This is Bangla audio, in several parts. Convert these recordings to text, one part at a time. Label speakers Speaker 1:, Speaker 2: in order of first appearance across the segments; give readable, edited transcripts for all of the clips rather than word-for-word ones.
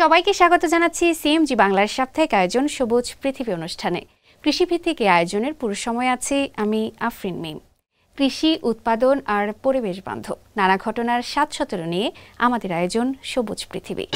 Speaker 1: সবাইকে স্বাগত জানাচ্ছি সিএমজি বাংলার সাপ্তাহিক আয়োজন সবুজ পৃথিবী অনুষ্ঠানে। কৃষিভিত্তিক এই আয়োজনের পুরো সময় আছি আমি আফরিন মিম। কৃষি উৎপাদন আর পরিবেশ বান্ধব নানা ঘটনার ৭১৭ নিয়ে আমাদের আয়োজন সবুজ পৃথিবী।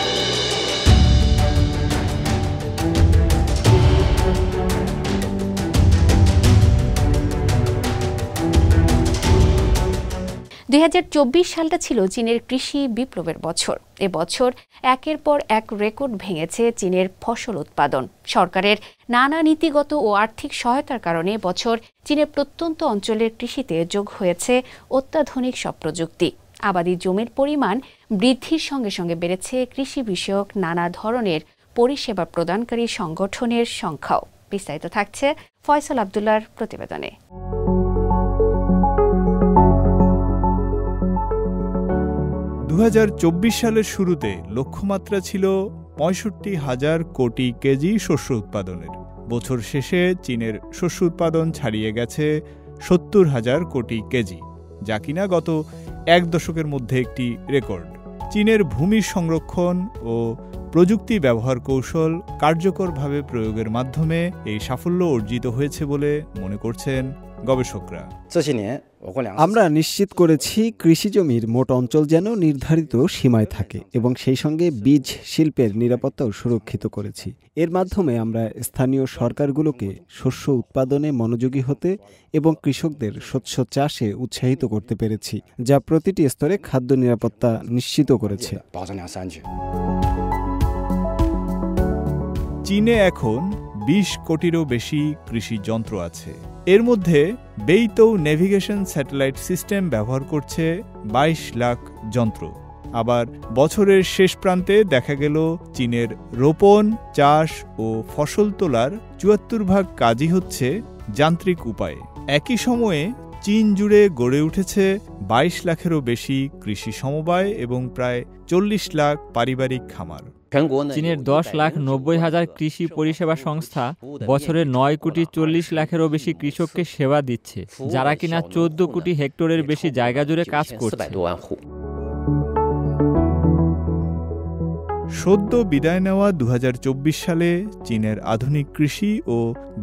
Speaker 1: দুই সালটা ছিল চীনের কৃষি বিপ্লবের বছর। এবছর একের পর এক রেকর্ড ভেঙেছে চীনের ফসল উৎপাদন। সরকারের নানা নীতিগত ও আর্থিক সহায়তার কারণে বছর চীনের প্রত্যন্ত অঞ্চলের কৃষিতে যোগ হয়েছে অত্যাধুনিক সব প্রযুক্তি। আবাদি জমির পরিমাণ বৃদ্ধির সঙ্গে সঙ্গে বেড়েছে কৃষি বিষয়ক নানা ধরনের পরিষেবা প্রদানকারী সংগঠনের সংখ্যাও। বিস্তারিত থাকছে ফয়সাল আব্দুল্লাহর প্রতিবেদনে।
Speaker 2: ২০২৪ সালের শুরুতে লক্ষ্যমাত্রা ছিল ৬৫,০০০ কোটি কেজি শস্য উৎপাদনের। বছর শেষে চীনের শস্য উৎপাদন ছাড়িয়ে গেছে ৭০,০০০ কোটি কেজি, যা কিনা গত এক দশকের মধ্যে একটি রেকর্ড। চীনের ভূমি সংরক্ষণ ও প্রযুক্তি ব্যবহার কৌশল কার্যকরভাবে প্রয়োগের মাধ্যমে এই সাফল্য অর্জিত হয়েছে বলে মনে করছেন গবেষকরা।
Speaker 3: আমরা নিশ্চিত করেছি কৃষি জমির মোট অঞ্চল যেন নির্ধারিত সীমায় থাকে এবং সেই সঙ্গে বীজ শিল্পের নিরাপত্তাও সুরক্ষিত করেছি। এর মাধ্যমে আমরা স্থানীয় সরকারগুলোকে শস্য উৎপাদনে মনোযোগী হতে এবং কৃষকদের স্বচ্ছ চাষে উৎসাহিত করতে পেরেছি, যা প্রতিটি স্তরে খাদ্য নিরাপত্তা নিশ্চিত করেছে।
Speaker 2: চীনে এখন ২০ কোটিরও বেশি কৃষি যন্ত্র আছে। এর মধ্যে বেইতৌ নেভিগেশন স্যাটেলাইট সিস্টেম ব্যবহার করছে ২২ লাখ যন্ত্র। আবার বছরের শেষ প্রান্তে দেখা গেল চীনের রোপণ, চাষ ও ফসল তোলার ৭৪% কাজই হচ্ছে যান্ত্রিক উপায়ে। একই সময়ে চীন জুড়ে গড়ে উঠেছে ২২ লাখেরও বেশি কৃষি সমবায় এবং প্রায় ৪০ লাখ পারিবারিক খামার।
Speaker 4: চীনের ১০,৯০,০০০ কৃষি পরিষেবা সংস্থা বছরে ৯,৪০,০০,০০০-এরও বেশি কৃষককে সেবা দিচ্ছে, যারা কিনা ১৪ কোটি হেক্টরের বেশি জায়গা জুড়ে কাজ করছে।
Speaker 2: সদ্য বিদায় নেওয়া ২০২৪ সালে চীনের আধুনিক কৃষি ও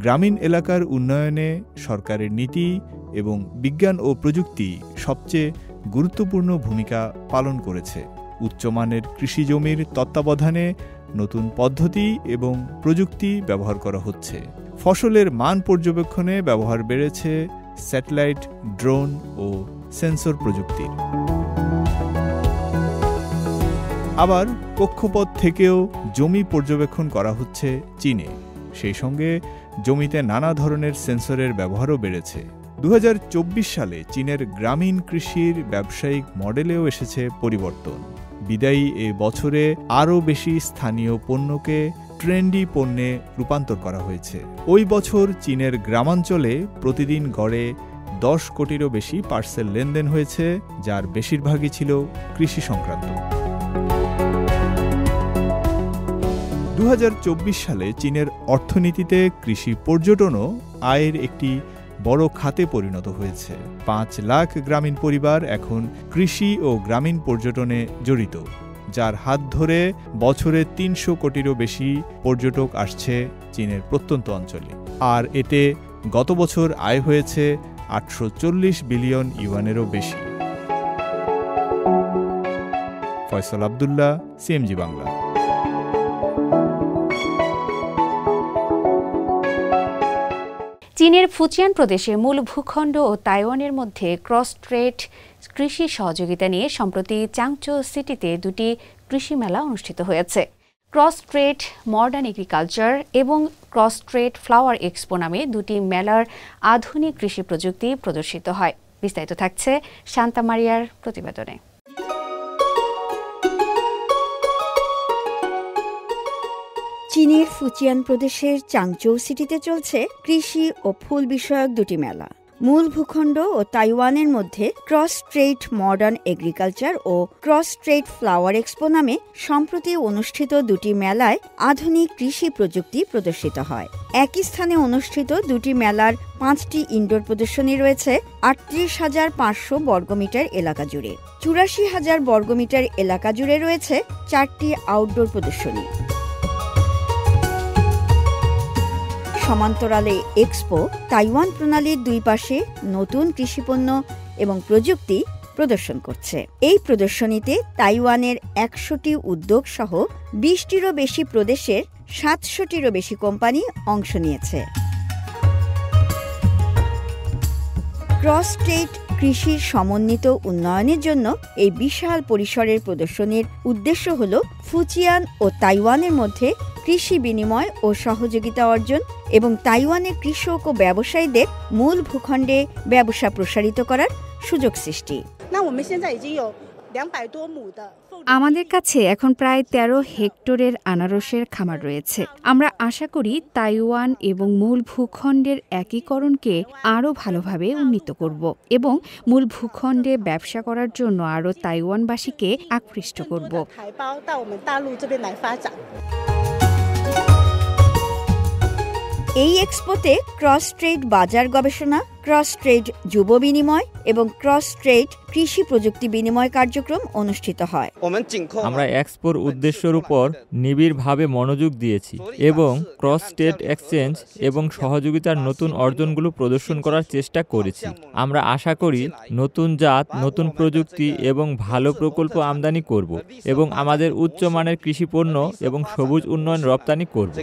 Speaker 2: গ্রামীণ এলাকার উন্নয়নে সরকারের নীতি এবং বিজ্ঞান ও প্রযুক্তি সবচেয়ে গুরুত্বপূর্ণ ভূমিকা পালন করেছে। উচ্চমানের কৃষি জমির তত্ত্বাবধানে নতুন পদ্ধতি এবং প্রযুক্তি ব্যবহার করা হচ্ছে। ফসলের মান পর্যবেক্ষণে ব্যবহার বেড়েছে স্যাটেলাইট, ড্রোন ও সেন্সর প্রযুক্তির। আবার কক্ষপথ থেকেও জমি পর্যবেক্ষণ করা হচ্ছে চীনে। সেই সঙ্গে জমিতে নানা ধরনের সেন্সরের ব্যবহারও বেড়েছে। ২০২৪ সালে চীনের গ্রামীণ কৃষির ব্যবসায়িক মডেলেও এসেছে পরিবর্তন। বিদায়ী এ বছরে আরও বেশি স্থানীয় পণ্যকে ট্রেন্ডি পণ্যে রূপান্তর করা হয়েছে। ওই বছর চীনের গ্রামাঞ্চলে প্রতিদিন গড়ে ১০ কোটিরও বেশি পার্সেল লেনদেন হয়েছে, যার বেশিরভাগই ছিল কৃষি সংক্রান্ত। ২০২৪ সালে চীনের অর্থনীতিতে কৃষি পর্যটনও আয়ের একটি বড় খাতে পরিণত হয়েছে। ৫ লাখ গ্রামীণ পরিবার এখন কৃষি ও গ্রামীণ পর্যটনে জড়িত, যার হাত ধরে বছরে ৩০০ কোটিরও বেশি পর্যটক আসছে চীনের প্রত্যন্ত অঞ্চলে। আর এতে গত বছর আয় হয়েছে ৮৪০ বিলিয়ন ইউয়ানেরও বেশি। ফয়সাল আব্দুল্লাহ, সিএমজি বাংলা।
Speaker 1: চীনের ফুজিয়ান প্রদেশে মূল ভূখণ্ড ও তাইওয়ানের মধ্যে ক্রস ট্রেড কৃষি সহযোগিতা নিয়ে সম্প্রতি চাংচৌ সিটিতে দুটি কৃষি মেলা অনুষ্ঠিত হয়েছে। ক্রস ট্রেড মডার্ন এগ্রিকালচার এবং ক্রস ট্রেড ফ্লাওয়ার এক্সপো নামে দুটি মেলার আধুনিক কৃষি প্রযুক্তি প্রদর্শিত হয়। বিস্তারিত থাকছে শান্তা মারিয়ার প্রতিবেদনে।
Speaker 5: চীনের ফুজিয়ান প্রদেশের চাংচৌ সিটিতে চলছে কৃষি ও ফুল বিষয়ক দুটি মেলা। মূল ভূখণ্ড ও তাইওয়ানের মধ্যে ক্রস স্ট্রেইট মডার্ন এগ্রিকালচার ও ক্রস স্ট্রেইট ফ্লাওয়ার এক্সপো নামে সম্প্রতি অনুষ্ঠিত দুটি মেলায় আধুনিক কৃষি প্রযুক্তি প্রদর্শিত হয়। একই স্থানে অনুষ্ঠিত দুটি মেলার 5টি ইনডোর প্রদর্শনী রয়েছে 38,500 বর্গমিটার এলাকা জুড়ে। 84,000 বর্গমিটার এলাকা জুড়ে রয়েছে 4টি আউটডোর প্রদর্শনী। সমান্তরালে এক্সপো তাইওয়ান প্রণালীর দুই পাশে নতুন কৃষিপণ্য এবং প্রযুক্তি প্রদর্শন করছে। এই প্রদর্শনীতে তাইওয়ানের 100টি উদ্যোগ সহ 20টিরও বেশি প্রদেশের 700টিরও বেশি কোম্পানি অংশ নিয়েছে। ক্রস স্ট্রেইট কৃষির সমন্বিত উন্নয়নের জন্য এই বিশাল পরিসরের প্রদর্শনীর উদ্দেশ্য হল ফুজিয়ান ও তাইওয়ানের মধ্যে কৃষি বিনিময় ও সহযোগিতা অর্জন এবং তাইওয়ানের কৃষক ও ব্যবসায়ীদের মূল ভূখণ্ডে ব্যবসা প্রসারিত করার সুযোগ সৃষ্টি।
Speaker 1: আমাদের কাছে এখন প্রায় 13 হেক্টরের আনারসের খামার রয়েছে। আমরা আশা করি তাইওয়ান এবং মূল ভূখণ্ডের একীকরণকে আরও ভালোভাবে উন্নীত করব এবং মূল ভূখণ্ডে ব্যবসা করার জন্য আরও তাইওয়ানবাসীকে আকৃষ্ট করব।
Speaker 5: এই এক্সপোতে ক্রস স্ট্রেইট বাজার গবেষণা, ক্রস স্ট্রেইট যুব বিনিময় এবং ক্রস স্ট্রেইট কৃষি প্রযুক্তি বিনিময় কার্যক্রম অনুষ্ঠিত হয়।
Speaker 4: আমরা এক্সপোর উদ্দেশ্যের উপর নিবিড়ভাবে মনোযোগ দিয়েছি এবং ক্রস স্টেট এক্সচেঞ্জ এবং সহযোগিতার নতুন অর্জনগুলো প্রদর্শন করার চেষ্টা করেছি। আমরা আশা করি নতুন জাত, নতুন প্রযুক্তি এবং ভালো প্রকল্প আমদানি করব এবং আমাদের উচ্চমানের কৃষিপণ্য এবং সবুজ উন্নয়ন রপ্তানি করব।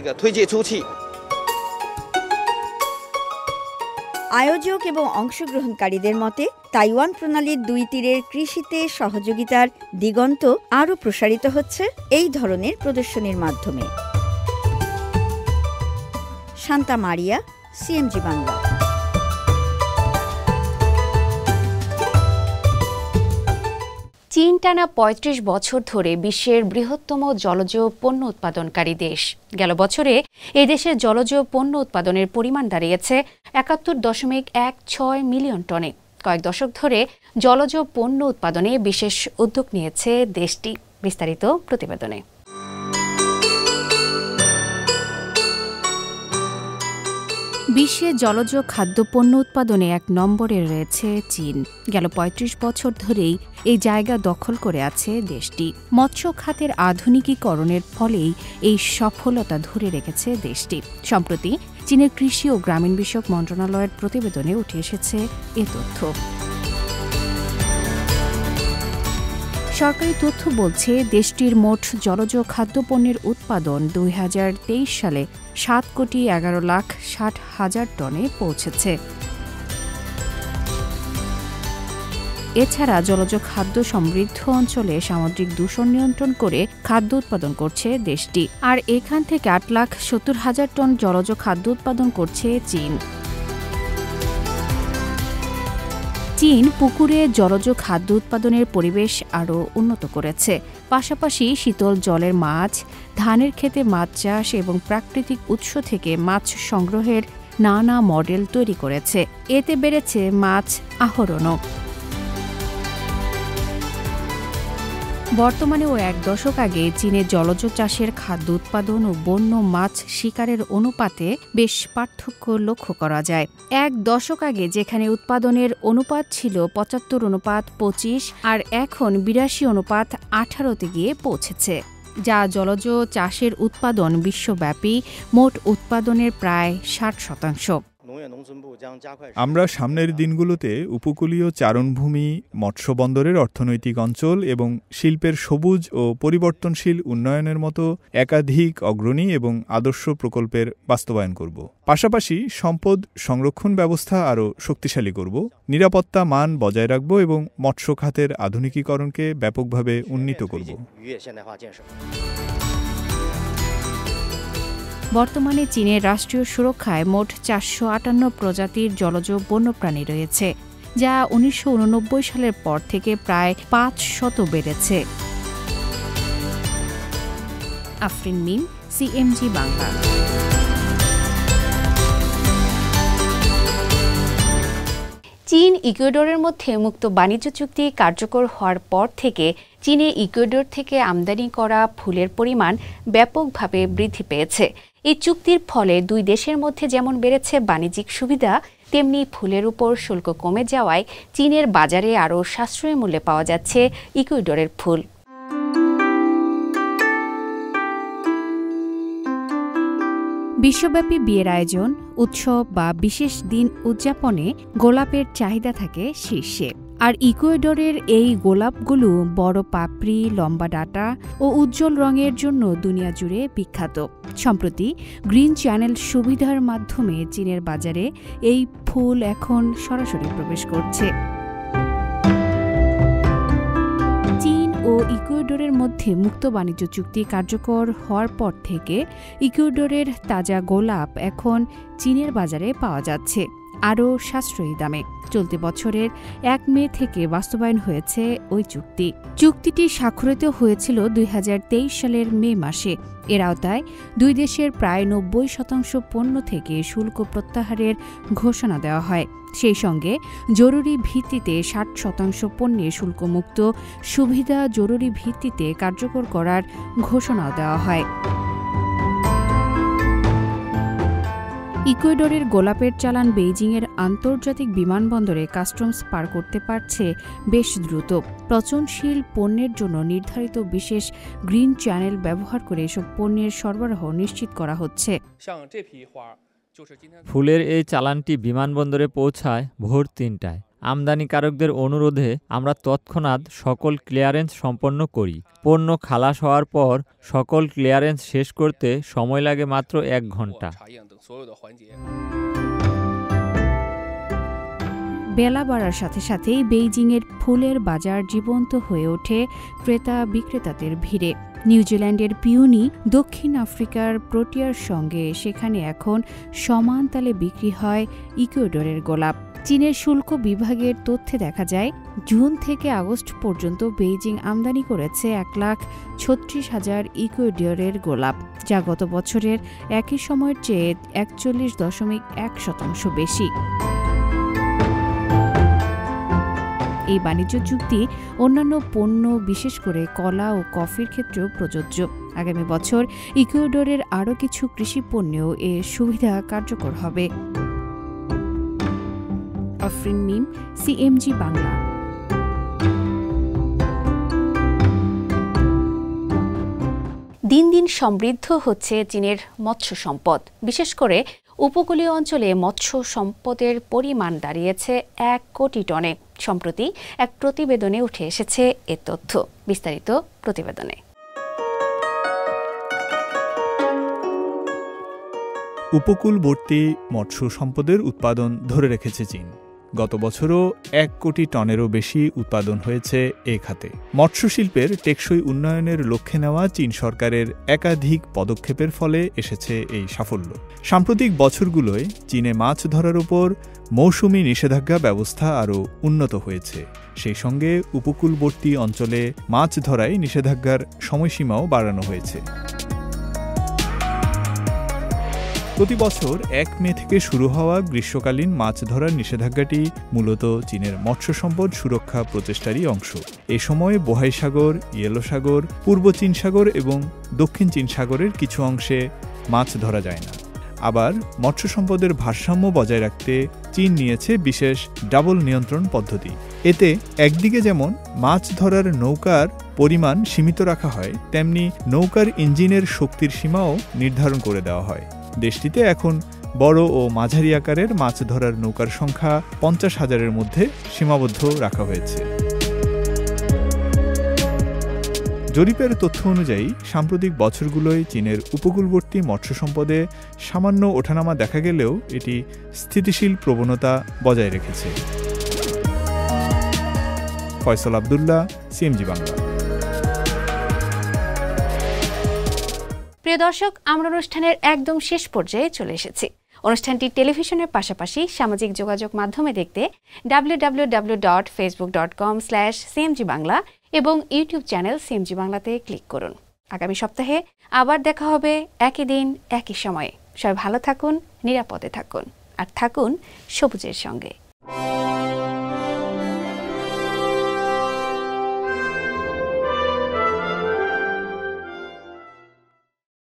Speaker 5: আয়োজক এবং অংশগ্রহণকারীদের মতে তাইওয়ান প্রণালীর দুই তীরের কৃষিতে সহযোগিতার দিগন্ত আরও প্রসারিত হচ্ছে এই ধরনের প্রদর্শনীর মাধ্যমে। শান্তা মারিয়া, সিএমজি বাংলা।
Speaker 1: চীন টানা 35 বছর ধরে বিশ্বের বৃহত্তম জলজ পণ্য উৎপাদনকারী দেশ। গেল বছরে এই দেশের জলজ পণ্য উৎপাদনের পরিমাণ দাঁড়িয়েছে 71.16 মিলিয়ন টনে। কয়েক দশক ধরে জলজ পণ্য উৎপাদনে বিশেষ উদ্যোগ নিয়েছে দেশটি। বিস্তারিত প্রতিবেদনে। বিশ্বে জলজ খাদ্যপণ্য উৎপাদনে 1 নম্বরে রয়েছে চীন। গেল 35 বছর ধরেই এই জায়গা দখল করে আছে দেশটি। মৎস্য খাতের আধুনিকীকরণের ফলেই এই সফলতা ধরে রেখেছে দেশটি। সম্প্রতি চীনের কৃষি ও গ্রামীণ বিষয়ক মন্ত্রণালয়ের প্রতিবেদনে উঠে এসেছে এ তথ্য। সরকারি তথ্য বলছে দেশটির মোট জলজ খাদ্যপণ্যের উৎপাদন 2023 সালে 7,11,60,000 টনে পৌঁছেছে। এছাড়া জলজ খাদ্য সমৃদ্ধ অঞ্চলে সামুদ্রিক দূষণ নিয়ন্ত্রণ করে খাদ্য উৎপাদন করছে দেশটি। আর এখান থেকে 8,70,000 টন জলজ খাদ্য উৎপাদন করছে চীন। চীন পুকুরে জলজ খাদ্য উৎপাদনের পরিবেশ আরও উন্নত করেছে। পাশাপাশি শীতল জলের মাছ, ধানের ক্ষেতে মাছ চাষ এবং প্রাকৃতিক উৎস থেকে মাছ সংগ্রহের নানা মডেল তৈরি করেছে। এতে বেড়েছে মাছ আহরণও। বর্তমানেও 1 দশক আগে চীনে জলজ চাষের খাদ্য উৎপাদন ও বন্য মাছ শিকারের অনুপাতে বেশ পার্থক্য লক্ষ্য করা যায়। 1 দশক আগে যেখানে উৎপাদনের অনুপাত ছিল 75:25 আর এখন 82:18 গিয়ে পৌঁছেছে, যা জলজ চাষের উৎপাদন বিশ্বব্যাপী মোট উৎপাদনের প্রায় 60%।
Speaker 2: আমরা সামনের দিনগুলোতে উপকূলীয় চারণভূমি, মৎস্য বন্দরের অর্থনৈতিক অঞ্চল এবং শিল্পের সবুজ ও পরিবর্তনশীল উন্নয়নের মতো একাধিক অগ্রণী এবং আদর্শ প্রকল্পের বাস্তবায়ন করব। পাশাপাশি সম্পদ সংরক্ষণ ব্যবস্থা আরও শক্তিশালী করব, নিরাপত্তা মান বজায় রাখব এবং মৎস্য খাতের আধুনিকীকরণকে ব্যাপকভাবে উন্নীত করব।
Speaker 1: বর্তমানে চীনের রাষ্ট্রীয় সুরক্ষায় মোট 458 প্রজাতির জলজ বন্যপ্রাণী রয়েছে, যা 1989 সালের পর থেকে প্রায় 500 বেড়েছে। আফরিন মিম, সিএমজি বাংলা। চীন ইকুয়েডরের মধ্যে মুক্ত বাণিজ্য চুক্তি কার্যকর হওয়ার পর থেকে চীনে ইকুয়েডর থেকে আমদানি করা ফুলের পরিমাণ ব্যাপকভাবে বৃদ্ধি পেয়েছে। এই চুক্তির ফলে দুই দেশের মধ্যে যেমন বেড়েছে বাণিজ্যিক সুবিধা, তেমনি ফুলের উপর শুল্ক কমে যাওয়ায় চীনের বাজারে আরও সাশ্রয়ী মূল্যে পাওয়া যাচ্ছে ইকুয়েডরের ফুল। বিশ্বব্যাপী বিয়ের আয়োজন, উৎসব বা বিশেষ দিন উদযাপনে গোলাপের চাহিদা থাকে শীর্ষে। আর ইকুয়েডরের এই গোলাপগুলো বড় পাপড়ি, লম্বা ডাঁটা ও উজ্জ্বল রঙের জন্য দুনিয়া জুড়ে বিখ্যাত। সম্প্রতি গ্রিন চ্যানেল সুবিধার মাধ্যমে চীনের বাজারে এই ফুল এখন সরাসরি প্রবেশ করছে। চীন ও ইকুয়েডরের মধ্যে মুক্ত বাণিজ্য চুক্তি কার্যকর হওয়ার পর থেকে ইকুয়েডরের তাজা গোলাপ এখন চীনের বাজারে পাওয়া যাচ্ছে আরও সাশ্রয়ী দামে। চলতি বছরের ১ মে থেকে বাস্তবায়ন হয়েছে ওই চুক্তি। চুক্তিটি স্বাক্ষরিত হয়েছিল ২০২৩ সালের মে মাসে। এর আওতায় দুই দেশের প্রায় ৯০% পণ্য থেকে শুল্ক প্রত্যাহারের ঘোষণা দেওয়া হয়। সেই সঙ্গে জরুরি ভিত্তিতে ৬০% পণ্যে শুল্কমুক্ত সুবিধা জরুরি ভিত্তিতে কার্যকর করার ঘোষণাও দেওয়া হয়। ইকুয়েডরের গোলাপের চালান বেইজিংয়ের আন্তর্জাতিক বিমানবন্দরে কাস্টমস পার করতে পারছে বেশ দ্রুত। পচনশীল পণ্যের জন্য নির্ধারিত বিশেষ গ্রিন চ্যানেল ব্যবহার করে এসব পণ্যের সরবরাহ নিশ্চিত করা হচ্ছে।
Speaker 4: ফুলের এই চালানটি বিমানবন্দরে পৌঁছায় ভোর ৩টায়। আমদানিকারকদের অনুরোধে আমরা তৎক্ষণাৎ সকল ক্লিয়ারেন্স সম্পন্ন করি। পণ্য খালাস হওয়ার পর সকল ক্লিয়ারেন্স শেষ করতে সময় লাগে মাত্র ১ ঘন্টা।
Speaker 1: বেলা বাড়ার সাথে সাথেই বেইজিংয়ের ফুলের বাজার জীবন্ত হয়ে ওঠে ক্রেতা বিক্রেতাদের ভিড়ে। নিউজিল্যান্ডের পিওনি, দক্ষিণ আফ্রিকার প্রোটিয়ার সঙ্গে সেখানে এখন সমান তালে বিক্রি হয় ইকুয়েডরের গোলাপ। চীনের শুল্ক বিভাগের তথ্যে দেখা যায়, জুন থেকে আগস্ট পর্যন্ত বেইজিং আমদানি করেছে ১,৩৬,০০০ ইকুয়েডরের গোলাপ, যা গত বছরের একই সময়ের চেয়ে ৪১.১% বেশি। এই বাণিজ্য চুক্তি অন্যান্য পণ্য, বিশেষ করে কলা ও কফির ক্ষেত্রেও প্রযোজ্য। আগামী বছর ইকুয়েডরের আরও কিছু কৃষি পণ্যেও এ সুবিধা কার্যকর হবে। আফরিন মিম, সিএমজি বাংলা। দিন দিন সমৃদ্ধ হচ্ছে চীনের মৎস্য সম্পদ। বিশেষ করে উপকূলীয় অঞ্চলে মৎস্য সম্পদের পরিমাণ দাঁড়িয়েছে ১ কোটি টনে। সম্প্রতি এক প্রতিবেদনে উঠে এসেছে এ তথ্য। বিস্তারিত প্রতিবেদনে।
Speaker 2: উপকূলবর্তী মৎস্য সম্পদের উৎপাদন ধরে রেখেছে চীন। গত বছরও ১ কোটি টনেরও বেশি উৎপাদন হয়েছে এ খাতে। মৎস্য শিল্পের টেকসই উন্নয়নের লক্ষ্যে নেওয়া চীন সরকারের একাধিক পদক্ষেপের ফলে এসেছে এই সাফল্য। সাম্প্রতিক বছরগুলোয় চীনে মাছ ধরার উপর মৌসুমি নিষেধাজ্ঞা ব্যবস্থা আরও উন্নত হয়েছে। সেই সঙ্গে উপকূলবর্তী অঞ্চলে মাছ ধরায় নিষেধাজ্ঞার সময়সীমাও বাড়ানো হয়েছে। প্রতি বছর ১ মে থেকে শুরু হওয়া গ্রীষ্মকালীন মাছ ধরার নিষেধাজ্ঞাটি মূলত চীনের মৎস্য সম্পদ সুরক্ষা প্রচেষ্টারই অংশ। এ সময় বোহাই সাগর, ইয়েলো সাগর, পূর্ব চীন সাগর এবং দক্ষিণ চীন সাগরের কিছু অংশে মাছ ধরা যায় না। আবার মৎস্য সম্পদের ভারসাম্য বজায় রাখতে চীন নিয়েছে বিশেষ ডাবল নিয়ন্ত্রণ পদ্ধতি। এতে একদিকে যেমন মাছ ধরার নৌকার পরিমাণ সীমিত রাখা হয়, তেমনি নৌকার ইঞ্জিনের শক্তির সীমাও নির্ধারণ করে দেওয়া হয়। দেশটিতে এখন বড় ও মাঝারি আকারের মাছ ধরার নৌকার সংখ্যা ৫০,০০০-এর মধ্যে সীমাবদ্ধ রাখা হয়েছে। জরিপের তথ্য অনুযায়ী সাম্প্রতিক বছরগুলোয় চীনের উপকূলবর্তী মৎস্য সম্পদে সামান্য ওঠানামা দেখা গেলেও এটি স্থিতিশীল প্রবণতা বজায় রেখেছে। ফয়সাল আব্দুল্লাহ, সিএমজি বাংলা।
Speaker 1: প্রিয় দর্শক, আমরা অনুষ্ঠানের একদম শেষ পর্যায়ে চলে এসেছি। অনুষ্ঠানটি টেলিভিশনের পাশাপাশি সামাজিক যোগাযোগ মাধ্যমে দেখতে www.facebook.com/cmg বাংলা এবং ইউটিউব চ্যানেল সিএমজি বাংলাতে ক্লিক করুন। আগামী সপ্তাহে আবার দেখা হবে একই দিন একই সময়ে। সবাই ভালো থাকুন, নিরাপদে থাকুন আর থাকুন সবুজের সঙ্গে।